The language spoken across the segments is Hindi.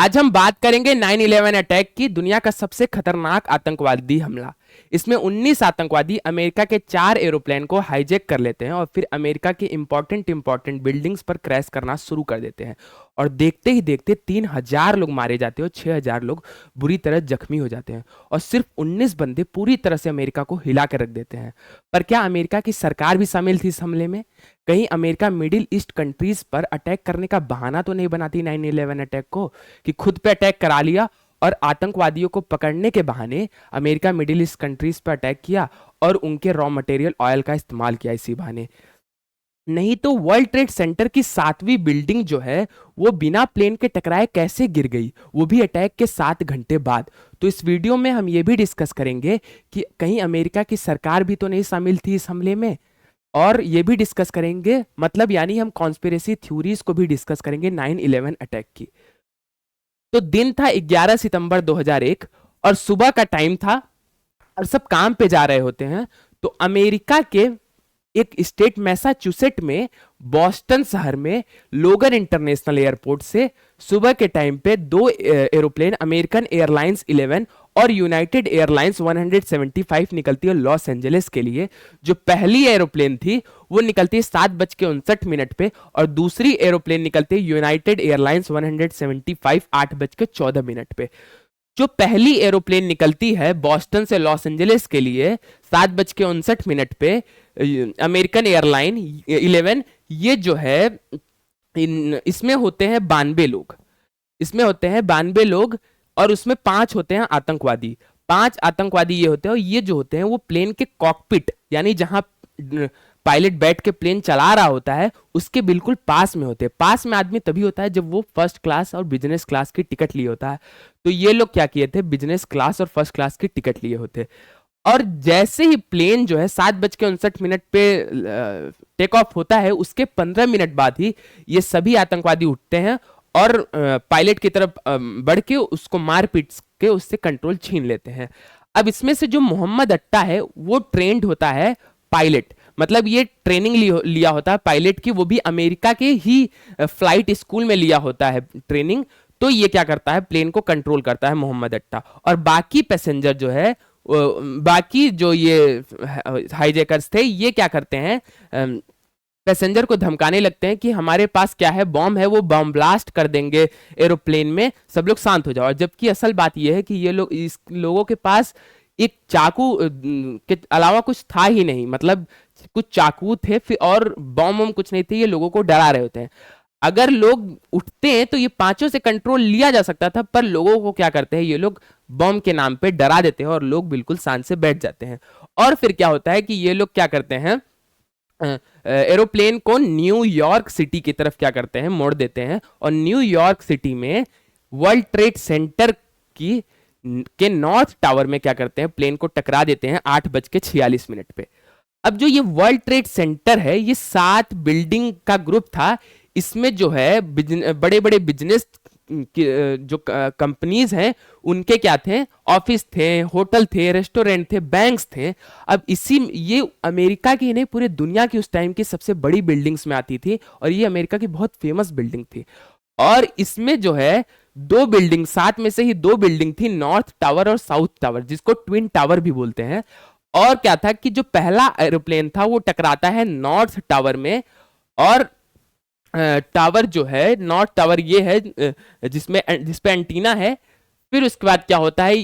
आज हम बात करेंगे 9/11 अटैक की, दुनिया का सबसे खतरनाक आतंकवादी हमला। इसमें 19 आतंकवादी अमेरिका के 4 एरोप्लेन को हाईजैक कर लेते हैं और फिर अमेरिका के इंपॉर्टेंट बिल्डिंग्स पर क्रैश करना शुरू कर देते हैं। और देखते ही देखते 3,000 लोग मारे जाते हैं और 6,000 लोग बुरी तरह जख्मी हो जाते हैं। और सिर्फ 19 बंदे पूरी तरह से अमेरिका को हिला कर रख देते हैं। पर क्या अमेरिका की सरकार भी शामिल थी इस हमले में? कहीं अमेरिका मिडिल ईस्ट कंट्रीज पर अटैक करने का बहाना तो नहीं बनाती 9/11 अटैक को, कि खुद पे अटैक करा लिया और आतंकवादियों को पकड़ने के बहाने अमेरिका मिडिल ईस्ट कंट्रीज पर अटैक किया और उनके रॉ मटेरियल ऑयल का इस्तेमाल किया इसी बहाने? नहीं तो वर्ल्ड ट्रेड सेंटर की 7वीं बिल्डिंग जो है वो बिना प्लेन के टकराए कैसे गिर गई, वो भी अटैक के 7 घंटे बाद? तो इस वीडियो में हम ये भी डिस्कस करेंगे कि कहीं अमेरिका की सरकार भी तो नहीं शामिल थी इस हमले में। और ये भी डिस्कस करेंगे, मतलब यानी हम कॉन्स्पिरेसी थ्योरीज को भी डिस्कस करेंगे 9/11 अटैक की। तो दिन था 11 सितंबर 2001 और सुबह का टाइम था और सब काम पे जा रहे होते हैं। तो अमेरिका के एक स्टेट मैसाचुसेट में बॉस्टन शहर में लोगन इंटरनेशनल एयरपोर्ट से सुबह के टाइम पे 2 एरोप्लेन अमेरिकन एयरलाइंस 11 और यूनाइटेड एयरलाइंस 175 निकलती है लॉस एंजलिस के लिए। जो पहली एरोप्लेन थी वो निकलती है 7:59 पे और दूसरी एरोप्लेन निकलती है यूनाइटेड एयरलाइंस 175 8:14 पे। जो पहली एरोप्लेन निकलती है बॉस्टन से लॉस एंजलिस के लिए 7:59 पे, अमेरिकन एयरलाइन 11, ये जो है इसमें होते हैं 92 लोग और उसमें 5 होते हैं आतंकवादी। 5 आतंकवादी ये होते हैं और ये जो होते हैं वो प्लेन के कॉकपिट यानी जहां पायलट बैठ के प्लेन चला रहा होता है उसके बिल्कुल पास में होते हैं। पास में आदमी तभी होता है जब वो फर्स्ट क्लास और बिजनेस क्लास की टिकट लिए होता है। तो ये लोग क्या किए थे, बिजनेस क्लास और फर्स्ट क्लास की टिकट लिए होते। और जैसे ही प्लेन जो है 7:59 पे टेक ऑफ होता है उसके 15 मिनट बाद ही ये सभी आतंकवादी उठते हैं और पायलट की तरफ बढ़ के उसको मार पीट के उससे कंट्रोल छीन लेते हैं। अब इसमें से जो मोहम्मद अट्टा है वो ट्रेंड होता है पायलट, मतलब ये ट्रेनिंग लिया होता है पायलट की, वो भी अमेरिका के ही फ्लाइट स्कूल में लिया होता है ट्रेनिंग। तो ये क्या करता है, प्लेन को कंट्रोल करता है मोहम्मद अट्टा। और बाकी पैसेंजर जो है, बाकी जो ये हाईजैकर्स थे ये क्या करते हैं, पैसेंजर को धमकाने लगते हैं कि हमारे पास क्या है, बॉम्ब है, वो बॉम्ब ब्लास्ट कर देंगे एरोप्लेन में, सब लोग शांत हो जाओ। और जबकि असल बात ये है कि ये लोग, इस लोगों के पास एक चाकू के अलावा कुछ था ही नहीं, मतलब कुछ चाकू थे फिर और बॉम्ब कुछ नहीं थे, ये लोगों को डरा रहे होते हैं। अगर लोग उठते हैं तो ये 5 से कंट्रोल लिया जा सकता था, पर लोगों को क्या करते हैं ये लोग, बॉम्ब के नाम पे डरा देते हैं और लोग बिल्कुल शांत से बैठ जाते हैं। और फिर क्या होता है कि ये लोग क्या करते हैं, एरोप्लेन को न्यूयॉर्क सिटी की तरफ क्या करते हैं, मोड़ देते हैं। और न्यूयॉर्क सिटी में वर्ल्ड ट्रेड सेंटर की के नॉर्थ टावर में क्या करते हैं, प्लेन को टकरा देते हैं 8:46 पे। अब जो ये वर्ल्ड ट्रेड सेंटर है ये 7 बिल्डिंग का ग्रुप था। इसमें जो है बड़े बड़े बिजनेस जो कंपनीज हैं उनके क्या थे, ऑफिस थे, होटल थे, रेस्टोरेंट थे, बैंक्स थे। अब ये अमेरिका की नहीं पूरे दुनिया की उस टाइम की सबसे बड़ी बिल्डिंग्स में आती थी और ये अमेरिका की बहुत फेमस बिल्डिंग थी। और इसमें जो है 2 बिल्डिंग, 7 में से ही 2 बिल्डिंग थी, नॉर्थ टावर और साउथ टावर, जिसको ट्विन टावर भी बोलते हैं। और क्या था कि जो पहला एरोप्लेन था वो टकराता है नॉर्थ टावर में। और टावर जो है, नॉर्थ टावर ये है जिसपे एंटीना है। फिर उसके बाद क्या होता है,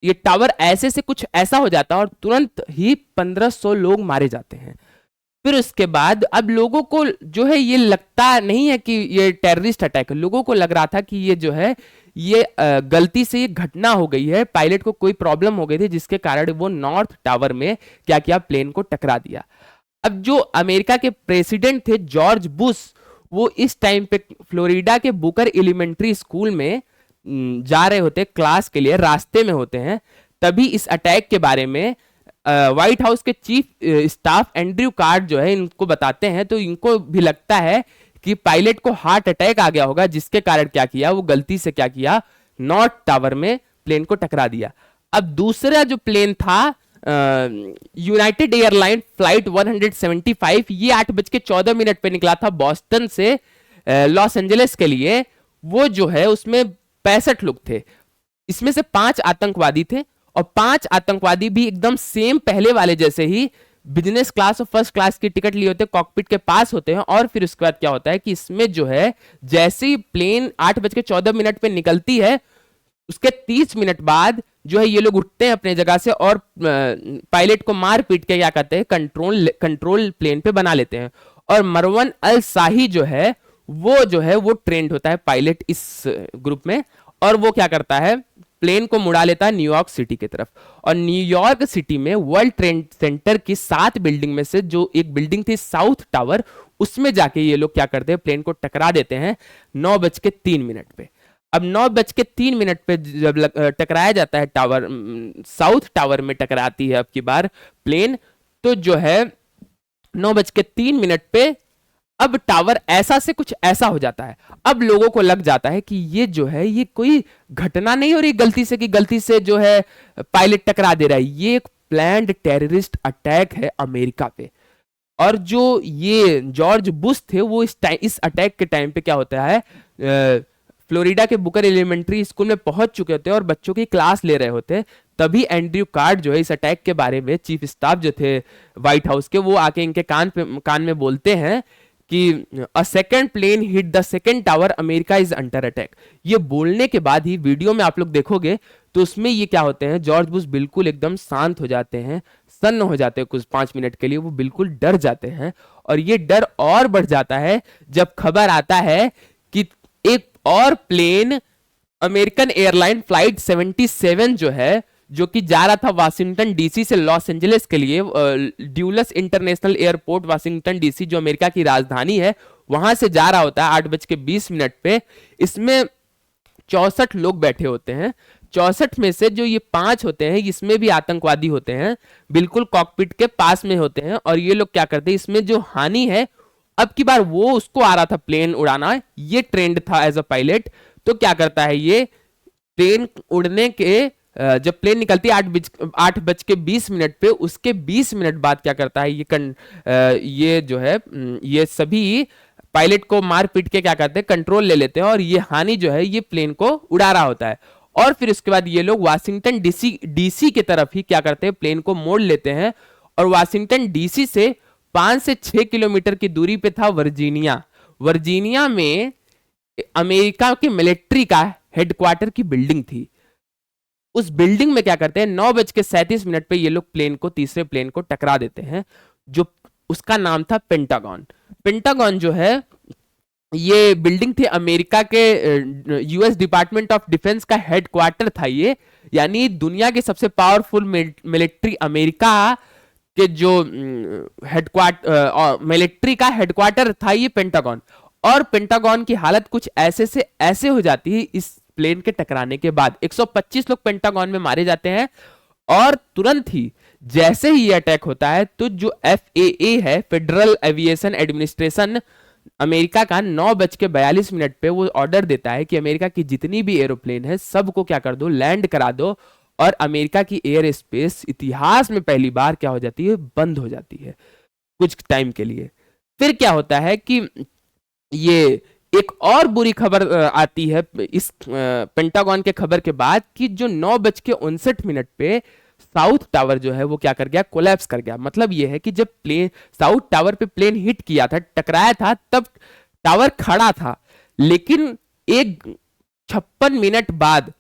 ये टावर ऐसे से कुछ ऐसा हो जाता है और तुरंत ही 1500 लोग मारे जाते हैं। फिर उसके बाद अब लोगों को जो है ये लगता नहीं है कि ये टेररिस्ट अटैक है, लोगों को लग रहा था कि ये जो है ये गलती से ये घटना हो गई है, पायलट को कोई प्रॉब्लम हो गई थी जिसके कारण वो नॉर्थ टावर में क्या किया, प्लेन को टकरा दिया। अब जो अमेरिका के प्रेसिडेंट थे जॉर्ज बुश, वो इस टाइम पे फ्लोरिडा के बुकर एलिमेंट्री स्कूल में जा रहे होते क्लास के लिए, रास्ते में होते हैं। तभी इस अटैक के बारे में व्हाइट हाउस के चीफ स्टाफ एंड्रयू कार्ड जो है इनको बताते हैं। तो इनको भी लगता है कि पायलट को हार्ट अटैक आ गया होगा, जिसके कारण क्या किया, वो गलती से क्या किया, नॉर्थ टावर में प्लेन को टकरा दिया। अब दूसरा जो प्लेन था यूनाइटेड एयरलाइन फ्लाइट 175, ये 8:14 पे निकला था बॉस्टन से लॉस एंजलिस के लिए। वो जो है उसमें 65 लोग थे। इसमें से 5 आतंकवादी थे, और 5 आतंकवादी भी एकदम सेम पहले वाले जैसे ही बिजनेस क्लास और फर्स्ट क्लास की टिकट लिए होते हैं, कॉकपिट के पास होते हैं। और फिर उसके बाद क्या होता है कि इसमें जो है जैसे ही प्लेन 8:14 पे निकलती है, उसके 30 मिनट बाद जो है ये लोग उठते हैं अपने जगह से और पायलट को मार पीट के क्या करते हैं, कंट्रोल प्लेन पे बना लेते हैं। और मरवन अल साही जो है वो ट्रेंड होता है पायलट इस ग्रुप में, और वो क्या करता है, प्लेन को मुड़ा लेता है न्यूयॉर्क सिटी की तरफ। और न्यूयॉर्क सिटी में वर्ल्ड ट्रेड सेंटर की 7 बिल्डिंग में से जो एक बिल्डिंग थी साउथ टावर, उसमें जाके ये लोग क्या करते हैं, प्लेन को टकरा देते हैं 9:03 पे। अब 9:03 पे जब टकराया जाता है टावर, साउथ टावर में टकराती है अब की बार प्लेन, तो जो है 9:03 पे अब टावर ऐसा से कुछ ऐसा हो जाता है। अब लोगों को लग जाता है कि ये जो है ये कोई घटना नहीं हो रही गलती से जो है पायलट टकरा दे रहा है, ये एक प्लान्ड टेररिस्ट अटैक है अमेरिका पे। और जो ये जॉर्ज बुश थे वो इस अटैक के टाइम पे क्या होता है, फ्लोरिडा के बुकर एलिमेंट्री स्कूल में पहुंच चुके होते हैं और बच्चों की क्लास ले रहे होते हैं। तभी एंड्रयू कार्ड जो है इस अटैक के बारे में चीफ स्टाफ जो थे व्हाइट हाउस के, वो आके इनके कान में बोलते हैं कि a second plane hit the second tower, America is under attack. ये बोलने के बाद ही वीडियो में आप लोग देखोगे तो उसमें ये क्या होते हैं, जॉर्ज बुश बिल्कुल एकदम शांत हो जाते हैं, सन्न हो जाते हैं कुछ 5 मिनट के लिए, वो बिल्कुल डर जाते हैं। और ये डर और बढ़ जाता है जब खबर आता है कि एक और प्लेन अमेरिकन एयरलाइन फ्लाइट 77 जो है, जो कि जा रहा था वाशिंगटन डीसी से लॉस एंजलिस के लिए, ड्यूलस इंटरनेशनल एयरपोर्ट वाशिंगटन डीसी जो अमेरिका की राजधानी है, वहां से जा रहा होता है 8:20 पे। इसमें 64 लोग बैठे होते हैं। 64 में से जो ये 5 होते हैं, इसमें भी आतंकवादी होते हैं, बिल्कुल कॉकपिट के पास में होते हैं। और ये लोग क्या करते हैं, इसमें जो हानि है, अब की बार वो उसको आ रहा था प्लेन उड़ाना, ये ट्रेंड था एज अ पायलट। तो क्या करता है, ये प्लेन उड़ने के जब प्लेन निकलती है 8:20 पे, उसके 20 मिनट बाद क्या करता है, ये जो है ये सभी पायलट को मार पीट के क्या करते हैं, कंट्रोल ले लेते हैं। और ये हानि जो है ये प्लेन को उड़ा रहा होता है। और फिर उसके बाद ये लोग वाशिंगटन डीसी की तरफ ही क्या करते हैं, प्लेन को मोड़ लेते हैं। और वाशिंगटन डीसी से 5 से 6 किलोमीटर की दूरी पे था वर्जीनिया। वर्जीनिया में अमेरिका के मिलिट्री का हेडक्वार्टर की बिल्डिंग थी। उस बिल्डिंग में क्या करते हैं, 9:37 पे ये लोग प्लेन को, तीसरे प्लेन को टकरा देते हैं, जो उसका नाम था पेंटागन। पेंटागन जो है ये बिल्डिंग थी अमेरिका के यूएस डिपार्टमेंट ऑफ डिफेंस का हेडक्वार्टर था ये, यानी दुनिया के सबसे पावरफुल मिलिट्री अमेरिका के जो मिलिट्री का हेडक्वार्टर था ये पेंटागन। और पेंटागन की हालत कुछ ऐसे से ऐसे हो जाती है इस प्लेन के टकराने के बाद। 125 लोग पेंटागन में मारे जाते हैं। और तुरंत ही जैसे ही ये अटैक होता है, तो जो FAA है, फेडरल एविएशन एडमिनिस्ट्रेशन अमेरिका का, 9:42 पे वो ऑर्डर देता है कि अमेरिका की जितनी भी एरोप्लेन है सबको क्या कर दो, लैंड करा दो। और अमेरिका की एयर स्पेस इतिहास में पहली बार क्या हो जाती है, बंद हो जाती है कुछ टाइम के लिए। फिर क्या होता है कि ये एक और बुरी खबर आती है इस पेंटागन के खबर के बाद, कि जो 9:59 पे साउथ टावर जो है वो क्या कर गया, कोलैप्स कर गया। मतलब ये है कि जब प्लेन साउथ टावर पे प्लेन हिट किया था, टकराया था, तब टावर खड़ा था। लेकिन एक 56 मिनट बाद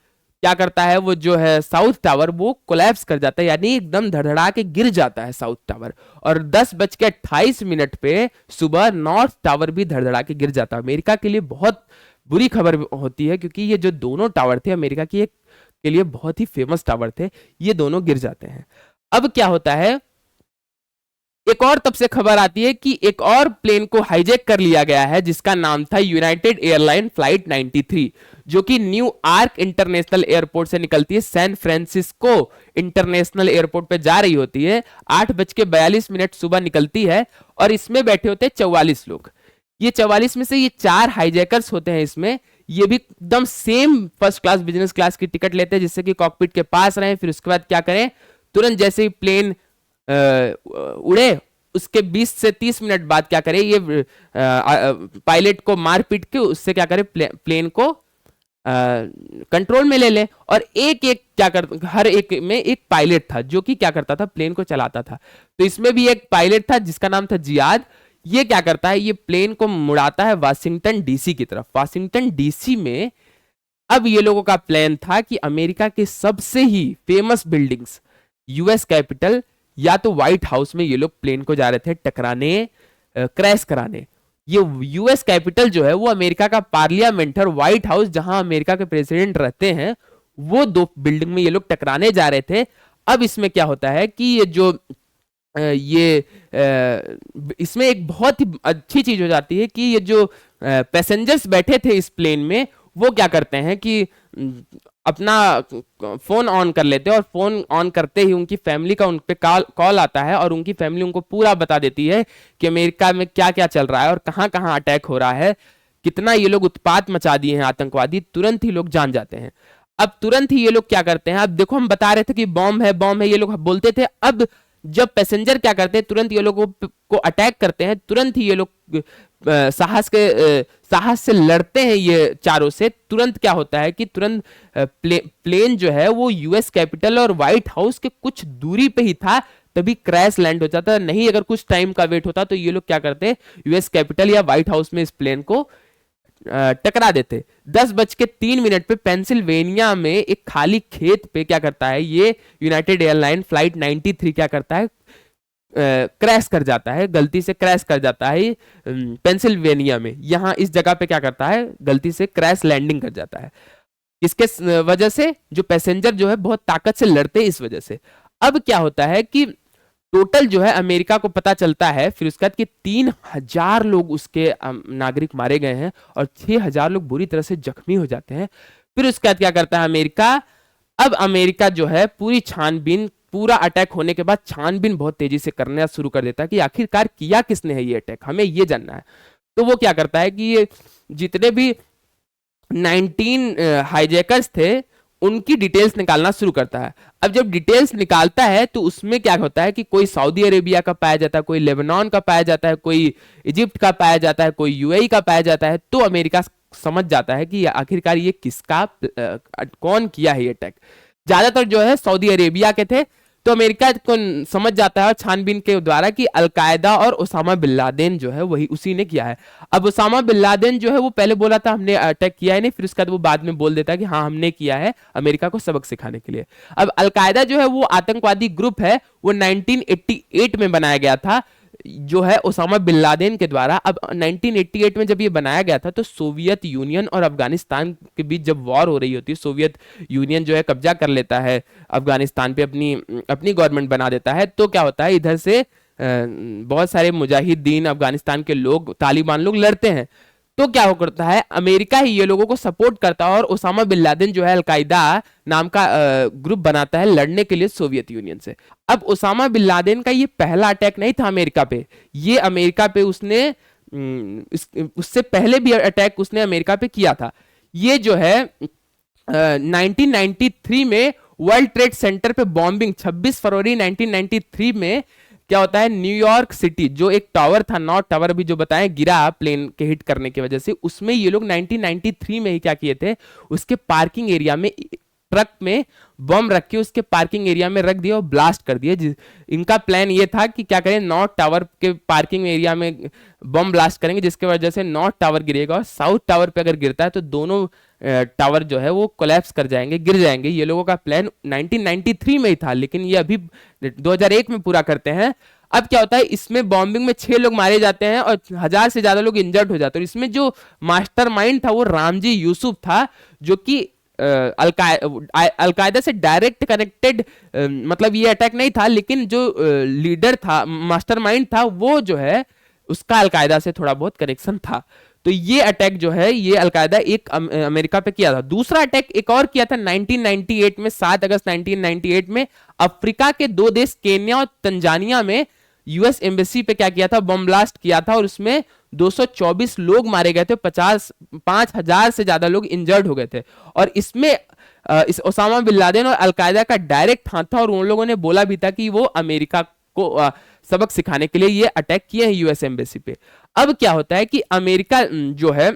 क्या करता है, वो जो है साउथ टावर वो कोलैप्स कर जाता है, यानी एकदम धड़धड़ा के गिर जाता है साउथ टावर। और 10:28 पे सुबह नॉर्थ टावर भी धड़धड़ा के गिर जाता है। अमेरिका के लिए बहुत बुरी खबर होती है, क्योंकि ये जो दोनों टावर थे अमेरिका की के लिए बहुत ही फेमस टावर थे, ये दोनों गिर जाते हैं। अब क्या होता है, एक और तब से खबर आती है कि एक और प्लेन को हाईजैक कर लिया गया है, जिसका नाम था यूनाइटेड एयरलाइन फ्लाइट 93, जो कि न्यू आर्क इंटरनेशनल एयरपोर्ट से निकलती है, सैन फ्रांसिस्को इंटरनेशनल एयरपोर्ट पे जा रही होती है। 8:42 सुबह निकलती है और इसमें बैठे होते हैं 44 लोग। ये 44 में से ये 4 हाईजैकर्स होते हैं इसमें। ये भी एकदम same first class business class की टिकट लेते हैं, जिससे कि कॉकपिट के पास रहें। फिर उसके बाद क्या करें, तुरंत जैसे ही प्लेन उड़े उसके 20 से 30 मिनट बाद क्या करे, ये पायलट को मार पीट के उससे क्या करे, प्लेन को कंट्रोल में ले ले। और एक एक क्या कर, हर एक में एक पायलट था जो कि क्या करता था, प्लेन को चलाता था। तो इसमें भी एक पायलट था जिसका नाम था जियाद। ये क्या करता है, ये प्लेन को मुड़ाता है वाशिंगटन डीसी की तरफ। वाशिंगटन डीसी में अब ये लोगों का प्लान था कि अमेरिका के सबसे ही फेमस बिल्डिंग्स, यूएस कैपिटल या तो व्हाइट हाउस में ये लोग प्लेन को जा रहे थे टकराने, क्रैश कराने। ये यूएस कैपिटल जो है वो अमेरिका का पार्लियामेंट है, और व्हाइट हाउस जहां अमेरिका के प्रेसिडेंट रहते हैं, वो दो बिल्डिंग में ये लोग टकराने जा रहे थे। अब इसमें क्या होता है कि ये जो इसमें एक बहुत ही अच्छी चीज हो जाती है कि ये जो पैसेंजर्स बैठे थे इस प्लेन में, वो क्या करते हैं कि अपना फोन ऑन कर लेते हैं, और फोन ऑन करते ही उनकी फैमिली का उन पे कॉल आता है, और उनकी फैमिली उनको पूरा बता देती है कि अमेरिका में क्या क्या चल रहा है और कहां कहां अटैक हो रहा है, कितना ये लोग उत्पात मचा दिए हैं आतंकवादी। तुरंत ही लोग जान जाते हैं। अब तुरंत ही ये लोग क्या करते हैं, अब देखो हम बता रहे थे कि बॉम्ब है बॉम्ब है, ये लोग बोलते थे। अब जब पैसेंजर क्या करते हैं, तुरंत ये लोगों को अटैक करते हैं, तुरंत ही ये लोग साहस से लड़ते हैं ये चारों से। तुरंत क्या होता है कि तुरंत प्लेन जो है वो यूएस कैपिटल और व्हाइट हाउस के कुछ दूरी पे ही था, तभी क्रैश लैंड हो जाता। नहीं अगर कुछ टाइम का वेट होता तो ये लोग क्या करते, यूएस कैपिटल या व्हाइट हाउस में इस प्लेन को टकरा देते। 10:03 पे पेंसिल्वेनिया में एक खाली खेत पे क्या करता है, ये यूनाइटेड एयरलाइन फ्लाइट 93 क्या करता है, क्रैश कर जाता है, गलती से क्रैश कर जाता है पेंसिल्वेनिया में। यहां इस जगह पे क्या करता है, गलती से क्रैश लैंडिंग कर जाता है। इसके वजह से जो पैसेंजर जो है बहुत ताकत से लड़ते हैं इस वजह से। अब क्या होता है कि टोटल जो है अमेरिका को पता चलता है फिर उसके बाद कि 3000 लोग उसके नागरिक मारे गए हैं और 6000 लोग बुरी तरह से जख्मी हो जाते हैं। फिर उसके बाद क्या करता है अमेरिका, अब अमेरिका जो है पूरी छानबीन, पूरा अटैक होने के बाद छानबीन बहुत तेजी से करना शुरू कर देता है कि आखिरकार किया किसने है ये अटैक, हमें ये जानना है। तो वो क्या करता है कि ये जितने भी 19 हाईजैकर्स थे उनकी डिटेल्स निकालना शुरू करता है। अब जब डिटेल्स निकालता है तो उसमें क्या होता है कि कोई सऊदी अरेबिया का पाया जाता है, कोई लेबनान का पाया जाता है, कोई इजिप्ट का पाया जाता है, कोई यूएई का पाया जाता है। तो अमेरिका समझ जाता है कि आखिरकार ये किसका कौन किया है ये अटैक। ज्यादातर जो है सऊदी अरेबिया के थे। तो अमेरिका को समझ जाता है छानबीन के द्वारा कि अलकायदा और ओसामा बिन लादेन जो है वही उसी ने किया है। अब ओसामा बिन लादेन जो है वो पहले बोला था हमने अटैक किया है नहीं, फिर उसके बाद वो बाद में बोल देता है कि हाँ हमने किया है, अमेरिका को सबक सिखाने के लिए। अब अलकायदा जो है वो आतंकवादी ग्रुप है, वो 1988 में बनाया गया था जो है ओसामा बिन लादेन के द्वारा। अब 1988 में जब ये बनाया गया था तो सोवियत यूनियन और अफगानिस्तान के बीच जब वॉर हो रही होती है, सोवियत यूनियन जो है कब्जा कर लेता है अफगानिस्तान पे, अपनी गवर्नमेंट बना देता है। तो क्या होता है इधर से बहुत सारे मुजाहिदीन अफगानिस्तान के लोग, तालिबान लोग लड़ते हैं। तो क्या हो करता है अमेरिका ही ये लोगों को सपोर्ट करता है और ओसामा बिन लादेन जो है अलकायदा नाम का ग्रुप बनाता है लड़ने के लिए सोवियत यूनियन से। अब ओसामा बिन लादेन का ये पहला अटैक नहीं था अमेरिका पे, ये अमेरिका पे उसने उससे पहले भी अटैक उसने अमेरिका पे किया था। ये जो है 1993 में वर्ल्ड ट्रेड सेंटर पे बॉम्बिंग, 26 फरवरी 1993 में क्या होता है, न्यूयॉर्क सिटी जो एक टावर था, नॉर्थ टावर अभी जो बताएं गिरा प्लेन के हिट करने की वजह से, उसमें ये लोग 1993 में ही क्या किए थे, उसके पार्किंग एरिया में ट्रक में बम रख के उसके पार्किंग एरिया में रख दिया और ब्लास्ट कर दिए। इनका प्लान ये था कि क्या करें, नॉर्थ टावर के पार्किंग एरिया में बम ब्लास्ट करेंगे जिसके वजह से नॉर्थ टावर गिरेगा, और साउथ टावर पे अगर गिरता है तो दोनों टावर जो है वो कोलैप्स कर जाएंगे, गिर जाएंगे। ये लोगों का प्लान 1993 में ही था, लेकिन ये अभी 2001 में पूरा करते हैं। अब क्या होता है, इसमें बॉम्बिंग में 6 लोग मारे जाते हैं और 1000 से ज्यादा लोग इंजर्ड हो जाते हैं। इसमें जो मास्टरमाइंड था वो रामजी यूसुफ था, जो कि अलकायदा से डायरेक्ट कनेक्टेड, मतलब ये अटैक नहीं था, लेकिन जो लीडर था, मास्टरमाइंड था, वो जो है उसका अलकायदा से थोड़ा बहुत कनेक्शन था। तो ये अटैक जो है ये अलकायदा एक अमेरिका पे किया था। दूसरा अटैक एक और किया था 1998 में, 7 अगस्त 1998 में अफ्रीका के 2 देश केन्या और तंजानिया में यूएस एम्बेसी पे क्या किया था, बम ब्लास्ट किया था, और उसमें 224 लोग मारे गए थे, 5000 से ज्यादा लोग इंजर्ड हो गए थे। और इसमें इस ओसामा बिन लादेन और अलकायदा का डायरेक्ट हाथ था, और उन लोगों ने बोला भी था कि वो अमेरिका को सबक सिखाने के लिए ये अटैक किए हैं यूएस एम्बेसी पे। अब क्या होता है कि अमेरिका जो है,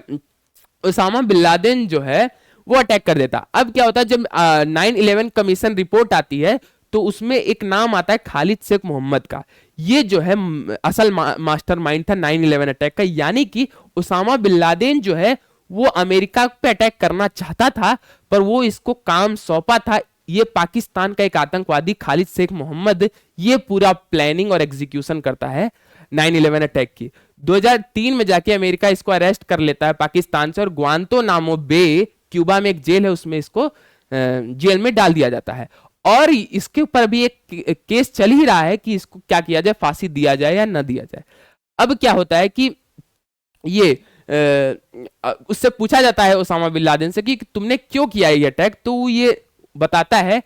उसामा बिन लादेन जो है वो अटैक कर देता। अब क्या होता है, जब 9/11 कमीशन रिपोर्ट आती है तो उसमें एक नाम आता है खालिद शेख मोहम्मद का। ये जो है असल मास्टरमाइंड था 9/11 अटैक का, यानी कि उसामा बिन लादेन जो है वो अमेरिका पे अटैक करना चाहता था, पर वो इसको काम सौंपा था ये पाकिस्तान का एक आतंकवादी खालिद शेख मोहम्मद। ये पूरा प्लानिंग और एग्जीक्यूशन करता है 9/11 अटैक की। 2003 में जाके अमेरिका इसको अरेस्ट कर लेता है पाकिस्तान से, और ग्वांतानामो बे क्यूबा में एक जेल है उसमें इसको जेल में डाल दिया जाता है। और इसके ऊपर भी एक केस चल ही रहा है कि इसको क्या किया जाए, फांसी दिया जाए या न दिया जाए। अब क्या होता है कि ये उससे पूछा जाता है ओसामा बिन लादेन से कि तुमने क्यों किया ये अटैक, तो ये बताता है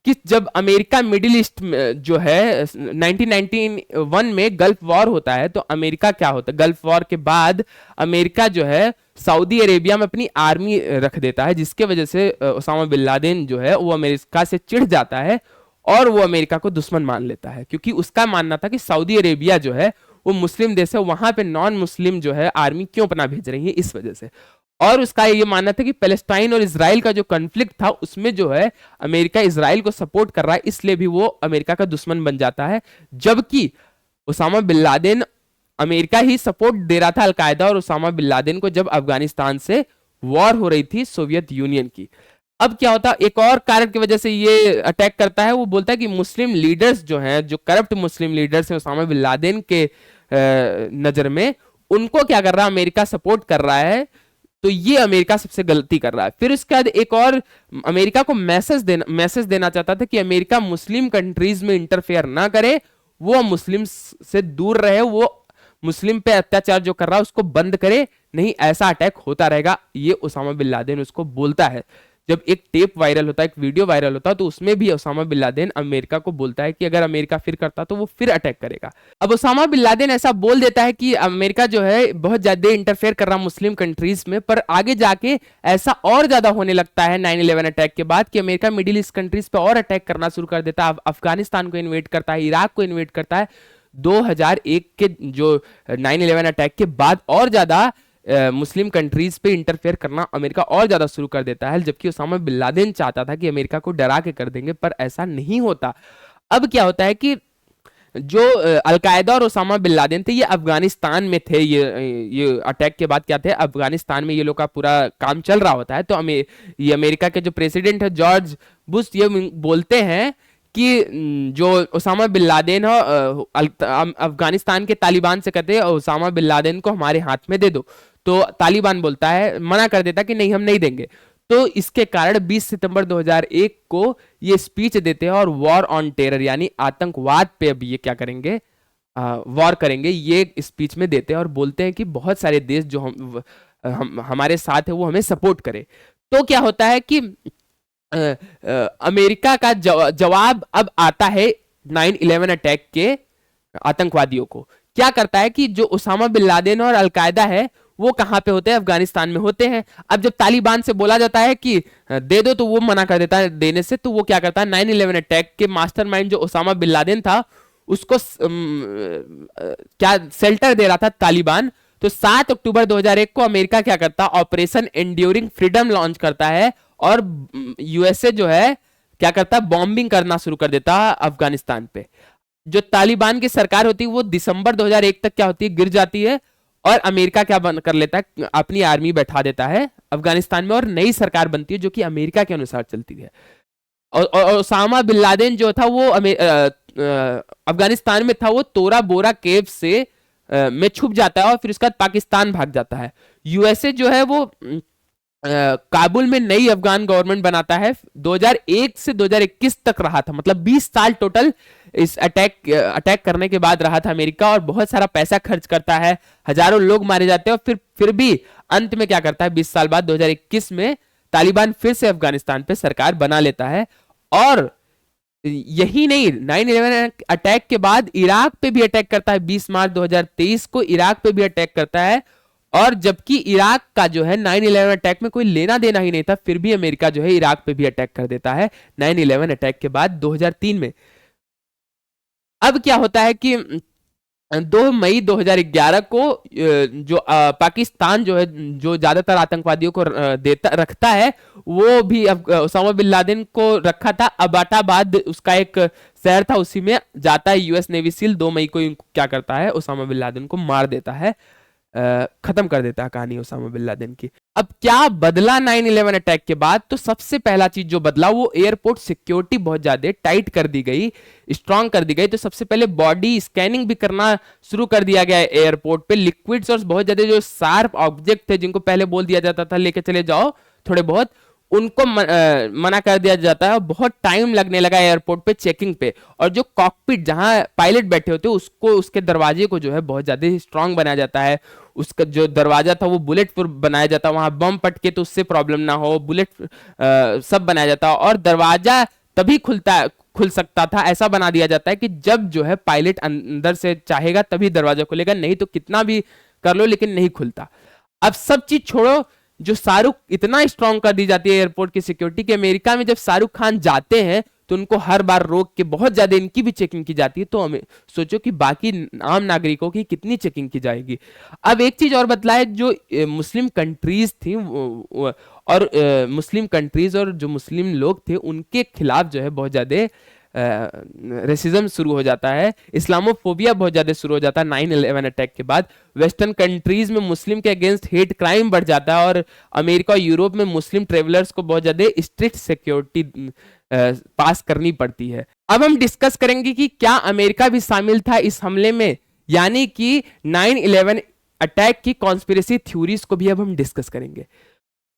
कि जब अमेरिका मिडिल ईस्ट जो है 1991 में गल्फ वॉर होता है, तो अमेरिका क्या होता है, गल्फ वॉर के बाद अमेरिका जो है सऊदी अरेबिया में अपनी आर्मी रख देता है, जिसके वजह से ओसामा बिन लादेन जो है वो अमेरिका से चिढ़ जाता है और वो अमेरिका को दुश्मन मान लेता है, क्योंकि उसका मानना था कि सऊदी अरेबिया जो है वो मुस्लिम देश है, वहां पे नॉन मुस्लिम जो है आर्मी क्यों अपना भेज रही है इस वजह से। और उसका ये मानना था कि पैलेस्टाइन और इजराइल का जो कॉन्फ्लिक्ट था उसमें जो है अमेरिका इजराइल को सपोर्ट कर रहा है, इसलिए भी वो अमेरिका का दुश्मन बन जाता है। जबकि उसामा बिन लादेन अमेरिका ही सपोर्ट दे रहा था अलकायदा और उसामा बिन लादेन को, जब अफगानिस्तान से वॉर हो रही थी सोवियत यूनियन की। अब क्या होता, एक और कारण की वजह से ये अटैक करता है, वो बोलता है कि मुस्लिम लीडर्स जो हैं, जो करप्ट मुस्लिम लीडर्स हैं उसामा बिन लादेन के नजर में, उनको क्या कर रहा है, अमेरिका सपोर्ट कर रहा है, तो ये अमेरिका सबसे गलती कर रहा है। फिर उसके बाद एक और अमेरिका को मैसेज देना चाहता था कि अमेरिका मुस्लिम कंट्रीज में इंटरफेयर ना करे, वो मुस्लिम से दूर रहे, वो मुस्लिम पे अत्याचार जो कर रहा है उसको बंद करे, नहीं ऐसा अटैक होता रहेगा, ये उसामा बिन लादेन उसको बोलता है। जब एक टेप वायरल होता है, एक वीडियो वायरल होता है, तो उसमें भी उसामा बिन लादेन अमेरिका को बोलता है कि अगर अमेरिका फिर करता तो वो फिर अटैक करेगा। अब उसामा बिन लादेन ऐसा बोल देता है कि अमेरिका जो है बहुत ज्यादा इंटरफेयर कर रहा मुस्लिम कंट्रीज में, पर आगे जाके ऐसा और ज्यादा होने लगता है 9/11 अटैक के बाद कि अमेरिका मिडिल ईस्ट कंट्रीज पे और अटैक करना शुरू कर देता है, अफगानिस्तान को इन्वेट करता है, इराक को इन्वेट करता है। 2001 के जो 9/11 अटैक के बाद और ज्यादा मुस्लिम कंट्रीज पे इंटरफेयर करना अमेरिका और ज्यादा शुरू कर देता है, जबकि उसामा बिन लादेन चाहता था कि अमेरिका को डरा के कर देंगे, पर ऐसा नहीं होता। अब क्या होता है कि जो अलकायदा और उसामा बिन लादेन थे ये अफगानिस्तान में थे, ये अटैक के बाद क्या थे, अफगानिस्तान में ये लोग का पूरा काम चल रहा होता है। तो ये अमेरिका के जो प्रेसिडेंट है जॉर्ज बुश, ये बोलते हैं कि जो उसामा बिन लादेन हो अफगानिस्तान के तालिबान से कहते हैं उसामा बिन लादेन को हमारे हाथ में दे दो, तो तालिबान बोलता है, मना कर देता कि नहीं हम नहीं देंगे। तो इसके कारण 20 सितंबर 2001 को ये स्पीच देते हैं और वॉर ऑन टेरर यानी आतंकवाद पे अब ये क्या करेंगे, वॉर करेंगे, ये स्पीच में देते हैं और बोलते हैं कि बहुत सारे देश जो हमारे साथ है वो हमें सपोर्ट करे। तो क्या होता है कि अमेरिका का जवाब अब आता है 9/11 अटैक के आतंकवादियों को। क्या करता है कि जो उसामा बिन लादेन और अलकायदा है वो कहां पे होते हैं, अफगानिस्तान में होते हैं। अब जब तालिबान से बोला जाता है कि दे दो, तो वो मना कर देता है देने से। तो वो क्या करता है, 9/11 अटैक के मास्टरमाइंड जो उसामा बिन लादेन था उसको क्या शेल्टर दे रहा था तालिबान। तो 7 अक्टूबर 2001 को अमेरिका क्या करता, ऑपरेशन एंड्यूरिंग फ्रीडम लॉन्च करता है और यूएसए जो है क्या करता, बॉम्बिंग करना शुरू कर देता अफगानिस्तान पे। जो तालिबान की सरकार होती है वो दिसंबर 2001 तक क्या होती है, गिर जाती है, और अमेरिका क्या कर लेता है, अपनी आर्मी बैठा देता है अफगानिस्तान में और नई सरकार बनती है जो कि अमेरिका के अनुसार चलती है। और ओसामा बिन लादेन जो था वो अफगानिस्तान में था, वो तोरा बोरा केव से में छुप जाता है और फिर उसके बाद पाकिस्तान भाग जाता है। यूएसए जो है वो काबुल में नई अफगान गवर्नमेंट बनाता है। 2001 से 2021 तक रहा था, मतलब 20 साल टोटल इस अटैक करने के बाद रहा था अमेरिका, और बहुत सारा पैसा खर्च करता है, हजारों लोग मारे जाते हैं, और फिर भी अंत में क्या करता है, 20 साल बाद 2021 में तालिबान फिर से अफगानिस्तान पे सरकार बना लेता है। और यही नहीं, 9/11 अटैक के बाद इराक पे भी अटैक करता है। 20 मार्च 2023 को इराक पे भी अटैक करता है, और जबकि इराक का जो है 9/11 अटैक में कोई लेना देना ही नहीं था, फिर भी अमेरिका जो है इराक पे भी अटैक कर देता है 9/11 अटैक के बाद 2003 में। अब क्या होता है कि 2 मई 2011 को जो पाकिस्तान जो है, जो ज्यादातर आतंकवादियों को देता रखता है, वो भी अब ओसामा बिन लादेन को रखा था। अबाटाबाद उसका एक शहर था, उसी में जाता है यूएस नेवी सील। 2 मई को इनको क्या करता है, ओसामा बिन लादेन को मार देता है, खत्म कर देता है कहानी ओसामा बिन लादेन की। अब क्या बदला 9/11 अटैक के बाद? तो सबसे पहला चीज जो बदला वो एयरपोर्ट सिक्योरिटी बहुत ज्यादा टाइट कर दी गई, स्ट्रांग कर दी गई। तो सबसे पहले बॉडी स्कैनिंग भी करना शुरू कर दिया गया है एयरपोर्ट पे। लिक्विड्स और बहुत ज्यादा जो शार्प ऑब्जेक्ट थे, जिनको पहले बोल दिया जाता था लेके चले जाओ थोड़े बहुत, उनको मना कर दिया जाता है। और बहुत टाइम लगने लगा एयरपोर्ट पे चेकिंग पे। और जो कॉकपिट जहां पायलट बैठे होते उसको, उसके दरवाजे को जो है बहुत ज्यादा स्ट्रांग बनाया जाता है। उसका जो दरवाजा था वो बुलेट प्रूफ बनाया जाता, वहां बम पटके तो उससे प्रॉब्लम ना हो, बुलेट सब बनाया जाता। और दरवाजा तभी खुल सकता था, ऐसा बना दिया जाता है कि जब जो है पायलट अंदर से चाहेगा तभी दरवाजा खुलेगा, नहीं तो कितना भी कर लो लेकिन नहीं खुलता। अब सब चीज छोड़ो, जो शाहरुख इतना स्ट्रांग कर दी जाती है एयरपोर्ट की सिक्योरिटी के, अमेरिका में जब शाहरुख खान जाते हैं तो उनको हर बार रोक के बहुत ज्यादा इनकी भी चेकिंग की जाती है। तो हमें सोचो कि बाकी आम नागरिकों की कितनी चेकिंग की जाएगी। अब एक चीज और बतला है, जो मुस्लिम कंट्रीज थी और मुस्लिम कंट्रीज और जो मुस्लिम लोग थे उनके खिलाफ जो है बहुत ज्यादा रेसिज्म शुरू हो जाता है, इस्लामोफोबिया बहुत ज्यादा शुरू हो जाता है 9/11 अटैक के बाद। वेस्टर्न कंट्रीज में मुस्लिम के अगेंस्ट हेट क्राइम बढ़ जाता है, और अमेरिका और यूरोप में मुस्लिम ट्रेवलर्स को बहुत ज्यादा स्ट्रिक्ट सिक्योरिटी पास करनी पड़ती है। अब हम डिस्कस करेंगे कि क्या अमेरिका भी शामिल था इस हमले में, यानी कि 9/11 अटैक की कॉन्स्पिरेसी थ्योरीज को भी अब हम डिस्कस करेंगे।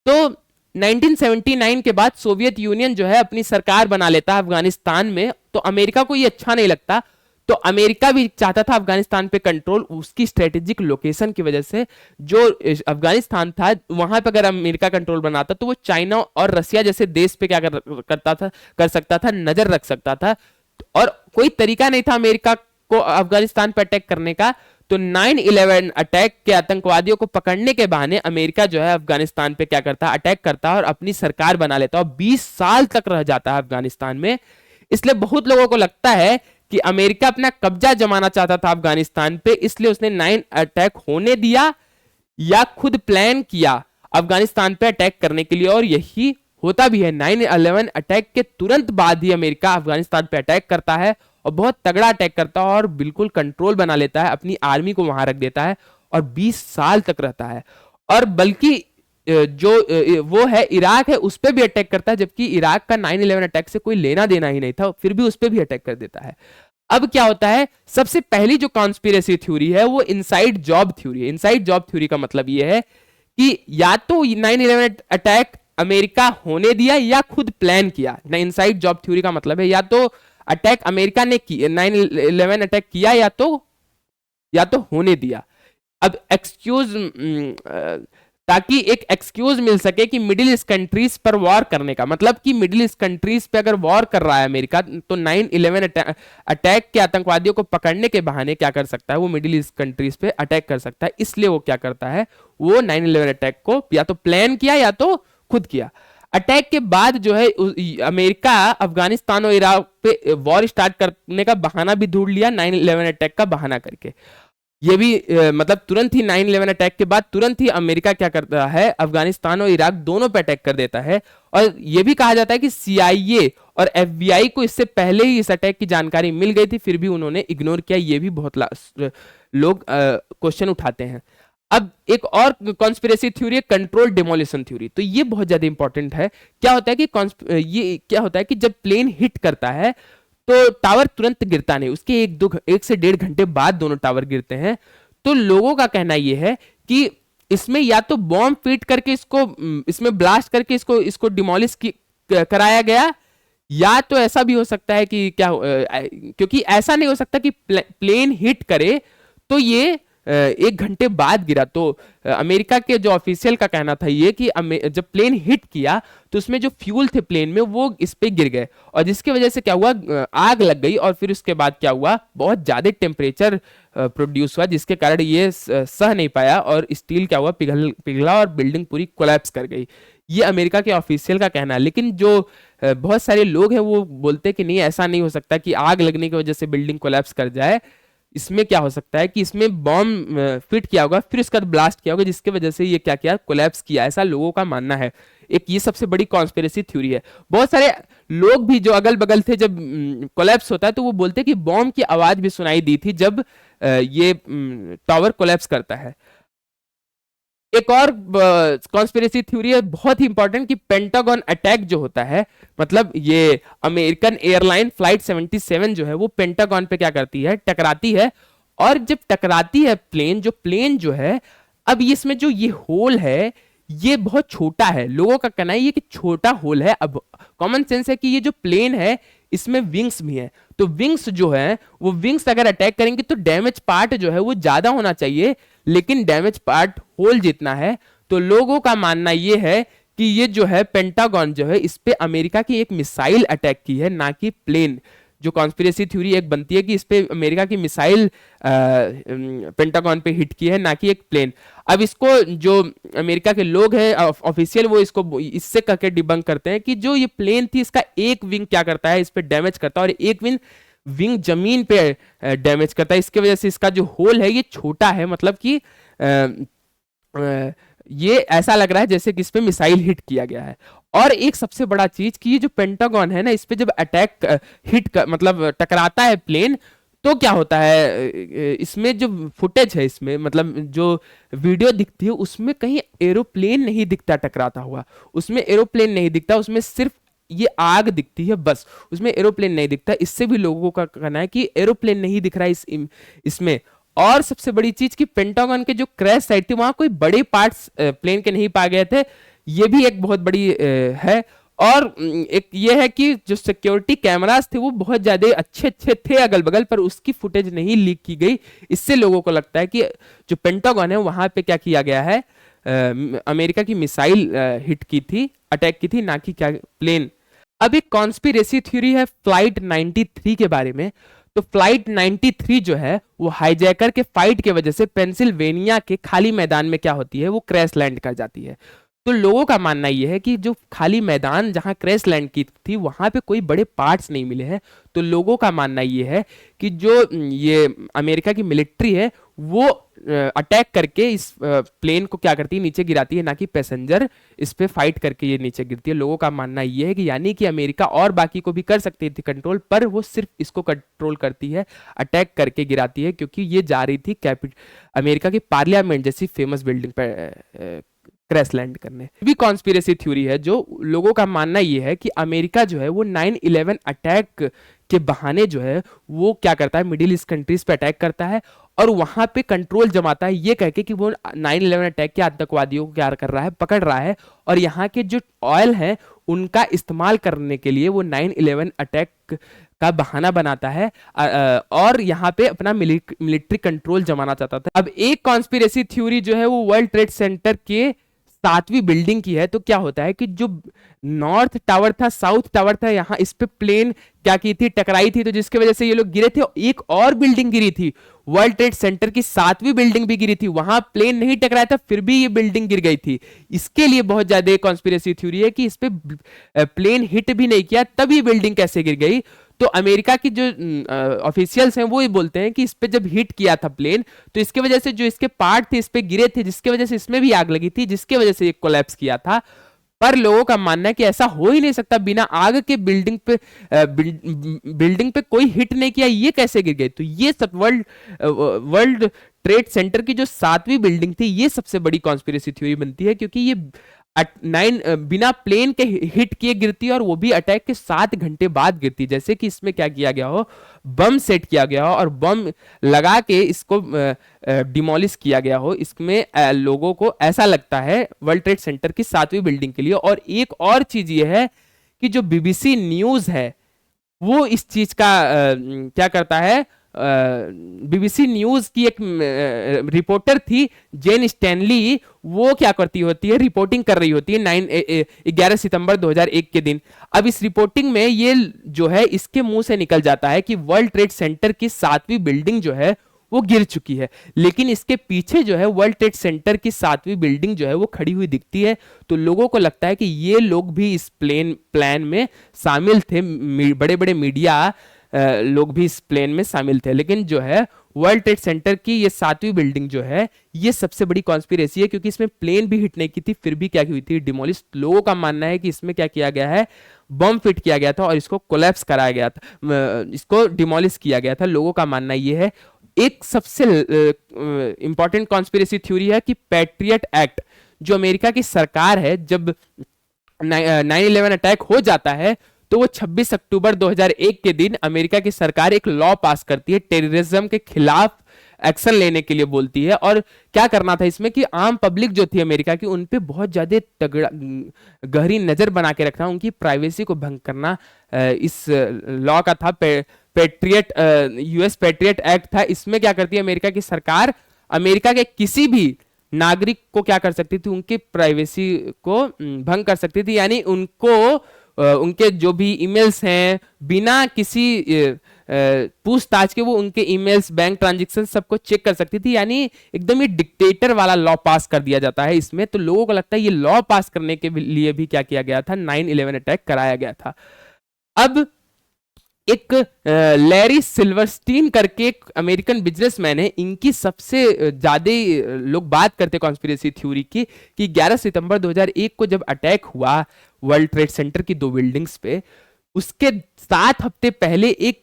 तो 1979 के बाद सोवियत यूनियन जो है अपनी सरकार बना लेता है अफगानिस्तान में। तो अमेरिका को ये अच्छा नहीं लगता, तो अमेरिका भी चाहता था अफगानिस्तान पे कंट्रोल, उसकी स्ट्रेटेजिक लोकेशन की वजह से। जो अफगानिस्तान था वहां पे अगर अमेरिका कंट्रोल बनाता तो वो चाइना और रसिया जैसे देश पे क्या कर सकता था, नजर रख सकता था। और कोई तरीका नहीं था अमेरिका को अफगानिस्तान पर अटैक करने का। तो 9/11 अटैक के आतंकवादियों को पकड़ने के बहाने अमेरिका जो है अफगानिस्तान पे क्या करता है, अटैक करता है और अपनी सरकार बना लेता है, और 20 साल तक रह जाता है अफगानिस्तान में। इसलिए बहुत लोगों को लगता है कि अमेरिका अपना कब्जा जमाना चाहता था अफगानिस्तान पे, इसलिए उसने 9 अटैक होने दिया या खुद प्लान किया अफगानिस्तान पे अटैक करने के लिए। और यही होता भी है। 9/11 अटैक के तुरंत बाद ही अमेरिका अफगानिस्तान पे अटैक करता है, और बहुत तगड़ा अटैक करता है, और बिल्कुल कंट्रोल बना लेता है, अपनी आर्मी को वहां रख देता है, और 20 साल तक रहता है। और बल्कि जो वो है इराक है, उस पर भी अटैक करता है, जबकि इराक का 9/11 अटैक से कोई लेना देना ही नहीं था, फिर भी उस पर भी अटैक कर देता है। अब क्या होता है, सबसे पहली जो कॉन्स्पिरेसी थ्योरी है वो इनसाइड जॉब थ्योरी है। इनसाइड जॉब थ्योरी का मतलब ये है कि या तो 9/11 अटैक अमेरिका होने दिया या खुद प्लान किया। इनसाइड जॉब थ्योरी का मतलब है या तो अटैक अमेरिका ने 9/11 अटैक किया, या तो होने दिया। अब एक्सक्यूज, ताकि एक एक्सक्यूज मिल सके कि मिडिल ईस्ट कंट्रीज पर वॉर करने का, मतलब कि मिडिल ईस्ट कंट्रीज पे अगर वॉर कर रहा है अमेरिका, तो 9/11 अटैक के आतंकवादियों को पकड़ने के बहाने क्या कर सकता है, वो मिडिल ईस्ट कंट्रीज पे अटैक कर सकता है। इसलिए वो क्या करता है, वो 9/11 अटैक को या तो प्लान किया या तो खुद किया। अटैक के बाद जो है अमेरिका अफगानिस्तान और इराक पे वॉर स्टार्ट करने का बहाना भी ढूंढ लिया, 9/11 अटैक का बहाना करके। ये भी मतलब तुरंत ही 9/11 अटैक के बाद तुरंत ही अमेरिका क्या करता है, अफगानिस्तान और इराक दोनों पे अटैक कर देता है। और ये भी कहा जाता है कि CIA और FBI को इससे पहले ही इस अटैक की जानकारी मिल गई थी, फिर भी उन्होंने इग्नोर किया। ये भी बहुत लोग क्वेश्चन उठाते हैं। अब एक और कॉन्स्पिरेसी थ्योरी है कंट्रोल डिमोलिशन थ्योरी। तो ये बहुत ज्यादा इंपॉर्टेंट है। क्या होता है कि ये क्या होता है कि जब प्लेन हिट करता है तो टावर तुरंत गिरता नहीं, उसके 1 से 1.5 घंटे बाद दोनों टावर गिरते हैं। तो लोगों का कहना यह है कि इसमें या तो बॉम्ब फीट करके इसमें ब्लास्ट करके इसको डिमोलिश कराया गया, या तो ऐसा भी हो सकता है कि क्योंकि ऐसा नहीं हो सकता कि प्लेन हिट करे तो ये 1 घंटे बाद गिरा। तो अमेरिका के जो ऑफिशियल का कहना था ये कि जब प्लेन हिट किया तो उसमें जो फ्यूल थे प्लेन में वो इस पे गिर गए, और जिसकी वजह से क्या हुआ, आग लग गई। और फिर उसके बाद क्या हुआ, बहुत ज्यादा टेम्परेचर प्रोड्यूस हुआ, जिसके कारण ये सह नहीं पाया और स्टील क्या हुआ, पिघला और बिल्डिंग पूरी कोलैप्स कर गई। ये अमेरिका के ऑफिशियल का कहना है। लेकिन जो बहुत सारे लोग हैं वो बोलते हैं कि नहीं, ऐसा नहीं हो सकता कि आग लगने की वजह से बिल्डिंग कोलैप्स कर जाए। इसमें क्या हो सकता है कि इसमें बॉम्ब फिट किया होगा, फिर उसका ब्लास्ट किया होगा, जिसकी वजह से ये क्या किया, कोलैप्स किया, ऐसा लोगों का मानना है। एक ये सबसे बड़ी कॉन्स्पिरेसी थ्योरी है। बहुत सारे लोग भी जो अगल बगल थे जब कोलैप्स होता है, तो वो बोलते हैं कि बॉम्ब की आवाज भी सुनाई दी थी जब ये टावर कोलैप्स करता है। एक और कॉन्स्पिरेसी थ्योरी है बहुत ही इंपॉर्टेंट, कि पेंटागन अटैक जो होता है, मतलब ये अमेरिकन एयरलाइन फ्लाइट 77 जो है वो पेंटागन पे क्या करती है, टकराती है। और जब टकराती है प्लेन जो है, अब इसमें जो ये होल है ये बहुत छोटा है। लोगों का कहना है ये कि छोटा होल है। अब कॉमन सेंस है कि ये जो प्लेन है इसमें विंग्स भी हैं, तो विंग्स जो है वो विंग्स अगर अटैक करेंगे तो डैमेज पार्ट जो है वो ज्यादा होना चाहिए, लेकिन डैमेज पार्ट होल जितना है। तो लोगों का मानना ये है कि ये जो है पेंटागन जो है इस पे अमेरिका की एक मिसाइल अटैक की है, ना कि प्लेन। जो कॉन्स्पिरेसी थ्योरी एक बनती है कि इस पे अमेरिका की मिसाइल पेंटागन पे हिट की है, ना कि एक प्लेन। अब इसको जो अमेरिका के लोग हैं ऑफिशियल, वो इसको इससे करके डिबंक करते हैं कि जो ये प्लेन थी इसका एक विंग क्या करता है, इस पे डैमेज करता है, और एक विंग जमीन पे डैमेज करता है। इसकी वजह से इसका जो होल है ये छोटा है, मतलब कि ये ऐसा लग रहा है जैसे कि इस पे मिसाइल हिट किया गया है। और एक सबसे बड़ा चीज कि ये जो पेंटागन है ना, इस पे जब अटैक मतलब टकराता है प्लेन, तो क्या होता है, इसमें जो फुटेज है, इसमें मतलब जो वीडियो दिखती है उसमें कहीं एरोप्लेन नहीं दिखता टकराता हुआ, उसमें एरोप्लेन नहीं दिखता, उसमें सिर्फ ये आग दिखती है बस, उसमें एरोप्लेन नहीं दिखता। इससे भी लोगों का कहना है कि एरोप्लेन नहीं दिख रहा है इसमें। और सबसे बड़ी चीज कि पेंटागन के जो क्रैश साइट थी वहां कोई बड़े पार्ट्स प्लेन के नहीं पाए गए थे, ये भी एक बहुत बड़ी है। और एक ये है कि जो सिक्योरिटी कैमरास थे वो बहुत ज्यादा अच्छे अच्छे थे अगल बगल, पर उसकी फुटेज नहीं लीक की गई। इससे लोगों को लगता है कि जो पेंटागन है वहां पे क्या किया गया है, अमेरिका की मिसाइल हिट की थी, अटैक की थी, ना कि क्या प्लेन। अब एक कॉन्स्पिरेसी थ्योरी है फ्लाइट 93 के बारे में। तो फ्लाइट 93 जो है वो हाईजैकर के फाइट के वजह से पेंसिल्वेनिया के खाली मैदान में क्या होती है, वो क्रैश लैंड कर जाती है। तो लोगों का मानना यह है कि जो खाली मैदान जहां क्रैश लैंड की थी वहां पे कोई बड़े पार्ट्स नहीं मिले हैं। तो लोगों का मानना यह है कि जो ये अमेरिका की मिलिट्री है वो अटैक करके इस प्लेन को क्या करती है, नीचे गिराती है, ना कि पैसेंजर इस पे फाइट करके ये नीचे गिरती है। लोगों का मानना यह है कि यानी कि अमेरिका और बाकी को भी कर सकती थी कंट्रोल, पर वो सिर्फ इसको कंट्रोल करती है, अटैक करके गिराती है, क्योंकि ये जा रही थी अमेरिका की पार्लियामेंट जैसी फेमस बिल्डिंग पर क्रैश लैंड करने। भी कॉन्स्पिरेसी थ्योरी है, जो लोगों का मानना यह है कि अमेरिका जो है वो 9/11 अटैक के बहाने जो है वो क्या करता है, मिडिल ईस्ट कंट्रीज पे अटैक करता है और वहां पे कंट्रोल जमाता है, ये कह के कि वो 9/11 अटैक के आतंकवादियों को क्या कर रहा है, पकड़ रहा है, और यहाँ के जो ऑयल है उनका इस्तेमाल करने के लिए वो 9/11 अटैक का बहाना बनाता है और यहाँ पे अपना मिलिट्री कंट्रोल जमाना चाहता था। अब एक कॉन्स्पिरेसी थ्योरी जो है वो वर्ल्ड ट्रेड सेंटर के 7वीं बिल्डिंग की है। तो क्या होता है कि जो नॉर्थ टावर था, साउथ टावर था, यहाँ इस पे प्लेन क्या की थी, टकराई थी, तो जिसकी वजह से ये लोग गिरे थे। एक और बिल्डिंग गिरी थी, वर्ल्ड ट्रेड सेंटर की 7वीं बिल्डिंग भी गिरी थी, वहां प्लेन नहीं टकराया था, फिर भी ये बिल्डिंग गिर गई थी। इसके लिए बहुत ज्यादा कॉन्स्पिरेसी थ्योरी है कि इस पे प्लेन हिट भी नहीं किया, तब ये बिल्डिंग कैसे गिर गई। तो अमेरिका की जो ऑफिशियल्स हैं वो ये बोलते हैं कि इस पे जब हिट किया था प्लेन, तो इसके वजह से जो इसके पार्ट थे इस पे गिरे थे, जिसके वजह से इसमें भी आग लगी थी, जिसके वजह से ये कोलैप्स किया था। पर लोगों का मानना है कि ऐसा हो ही नहीं सकता, बिना आग के बिल्डिंग पे कोई हिट नहीं किया, ये कैसे गिर गई। तो ये सब वर्ल्ड ट्रेड सेंटर की जो 7वीं बिल्डिंग थी, ये सबसे बड़ी कॉन्स्पिरेसी थ्योरी बनती है, क्योंकि ये बिना प्लेन के हिट किए गिरती है, और वो भी अटैक के 7 घंटे बाद गिरती है। जैसे कि इसमें क्या किया गया हो, बम सेट किया गया हो और बम लगा के इसको डिमोलिश किया गया हो। इसमें लोगों को ऐसा लगता है वर्ल्ड ट्रेड सेंटर की 7वीं बिल्डिंग के लिए। और एक और चीज ये है कि जो बीबीसी न्यूज है वो इस चीज का क्या करता है, बीबीसी न्यूज की एक रिपोर्टर थी जेन स्टैनली, वो क्या करती होती है, रिपोर्टिंग कर रही होती है 11 सितंबर 2001 के दिन। अब इस रिपोर्टिंग में ये जो है इसके मुंह से निकल जाता है कि वर्ल्ड ट्रेड सेंटर की 7वीं बिल्डिंग जो है वो गिर चुकी है। लेकिन इसके पीछे जो है वर्ल्ड ट्रेड सेंटर की 7वीं बिल्डिंग जो है वो खड़ी हुई दिखती है। तो लोगों को लगता है कि ये लोग भी इस प्लान में शामिल थे, बड़े बड़े मीडिया लोग भी इस प्लेन में शामिल थे। लेकिन जो है वर्ल्ड ट्रेड सेंटर की ये 7वीं बिल्डिंग जो है ये सबसे बड़ी कॉन्स्पिरेसी है, क्योंकि इसमें प्लेन भी हिट नहीं की थी, फिर भी क्या हुई थी, डिमोलिश। लोगों का मानना है कि इसमें क्या किया गया है, बम फिट किया गया था और इसको कोलैप्स कराया गया था, इसको डिमोलिश किया गया था। लोगों का मानना ये है। एक सबसे इंपॉर्टेंट कॉन्स्पिरेसी थ्योरी है कि पैट्रियट एक्ट, जो अमेरिका की सरकार है, जब 9/11 अटैक हो जाता है तो वो 26 अक्टूबर 2001 के दिन अमेरिका की सरकार एक लॉ पास करती है, टेररिज्म के खिलाफ एक्शन लेने के लिए बोलती है। और क्या करना था इसमें कि आम पब्लिक जो थी अमेरिका की, उन पे बहुत ज्यादा तगड़ा गहरी नजर बना के रखना, उनकी प्राइवेसी को भंग करना इस लॉ का था। पैट्रियट यूएस पैट्रियट एक्ट था। इसमें क्या करती है अमेरिका की सरकार, अमेरिका के किसी भी नागरिक को क्या कर सकती थी, उनकी प्राइवेसी को भंग कर सकती थी। यानी उनको उनके जो भी ईमेल्स हैं, बिना किसी पूछताछ के वो उनके ईमेल्स, बैंक ट्रांजैक्शन सबको चेक कर सकती थी। यानी एकदम ये डिक्टेटर वाला लॉ पास कर दिया जाता है इसमें। तो लोगों को लगता है ये लॉ पास करने के लिए भी क्या किया गया था, 9/11 अटैक कराया गया था। अब एक लैरी सिल्वरस्टीन करके एक अमेरिकन बिजनेसमैन है, इनकी सबसे ज्यादा लोग बात करते कॉन्स्पिरेसी थ्योरी की, कि 11 सितंबर 2001 को जब अटैक हुआ वर्ल्ड ट्रेड सेंटर की 2 बिल्डिंग्स पे, उसके 7 हफ्ते पहले एक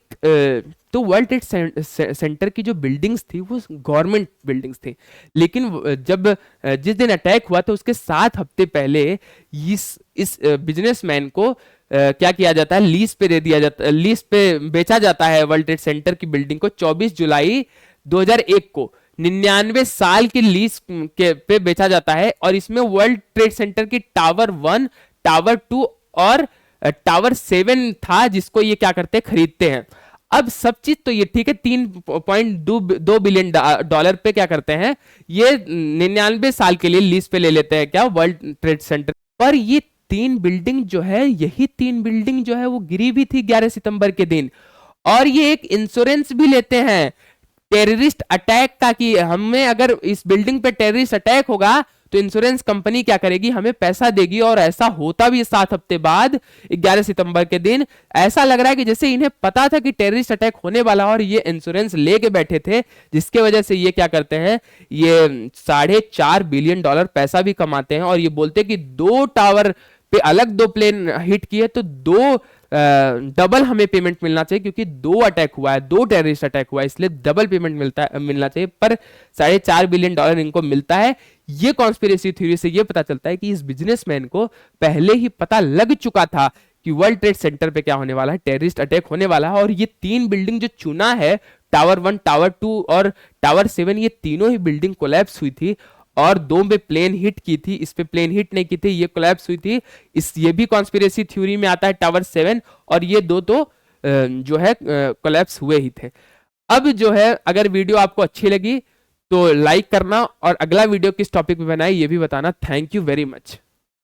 तो वर्ल्ड ट्रेड सेंटर की जो बिल्डिंग्स थी वो गवर्नमेंट बिल्डिंग्स थी। लेकिन जब जिस दिन अटैक हुआ था उसके 7 हफ्ते पहले इस बिजनेसमैन को क्या किया जाता है, लीज पे दे दिया जाता है, लीज पे बेचा जाता है वर्ल्ड ट्रेड सेंटर की बिल्डिंग को 24 जुलाई 2001 को 99 साल की लीज के पे बेचा जाता है। और इसमें वर्ल्ड ट्रेड सेंटर की टावर 1, टावर 2 और टावर 7 था, जिसको ये क्या करते हैं, खरीदते हैं। अब सब चीज तो ये ठीक है, $3.2 बिलियन पे क्या करते हैं, ये 99 साल के लिए लीज पे ले लेते हैं क्या, वर्ल्ड ट्रेड सेंटर। और ये 3 बिल्डिंग जो है, यही 3 बिल्डिंग जो है वो गिरी भी थी 11 सितंबर के दिन। और ये एक इंश्योरेंस भी लेते हैं टेररिस्ट अटैक का, कि हमें अगर इस बिल्डिंग पे टेररिस्ट अटैक होगा तो इंश्योरेंस कंपनी क्या करेगी, हमें पैसा देगी। और ऐसा होता भी 7 हफ्ते बाद 11 सितंबर के दिन। ऐसा लग रहा है कि जैसे इन्हें पता था कि टेररिस्ट अटैक होने वाला और ये इंश्योरेंस लेके बैठे थे, जिसके वजह से ये क्या करते हैं, ये $4.5 बिलियन पैसा भी कमाते हैं। और ये बोलते हैं कि 2 टावर पे अलग 2 प्लेन हिट किए तो 2 डबल हमें पेमेंट मिलना चाहिए, क्योंकि 2 अटैक हुआ है, 2 टेररिस्ट अटैक हुआ है, इसलिए डबल पेमेंट मिलना चाहिए। पर $4.5 बिलियन इनको मिलता है। ये कॉन्स्पिरेसी थ्योरी से ये पता चलता है कि इस बिजनेसमैन को पहले ही पता लग चुका था कि वर्ल्ड ट्रेड सेंटर पे क्या होने वाला है, टेररिस्ट अटैक होने वाला है। और ये 3 बिल्डिंग जो चुना है, टावर 1, टावर 2 और टावर 7, ये तीनों ही बिल्डिंग कोलैप्स हुई थी। और 2 पे प्लेन हिट की थी, इस पे प्लेन हिट नहीं की थी, ये कोलैप्स हुई थी। ये भी कॉन्स्पिरेसी थ्योरी में आता है, टावर 7 और ये 2 तो जो है कोलैप्स हुए ही थे। अब जो है अगर वीडियो आपको अच्छी लगी तो लाइक करना, और अगला वीडियो किस टॉपिक पे बनाए ये भी बताना। Thank you very much.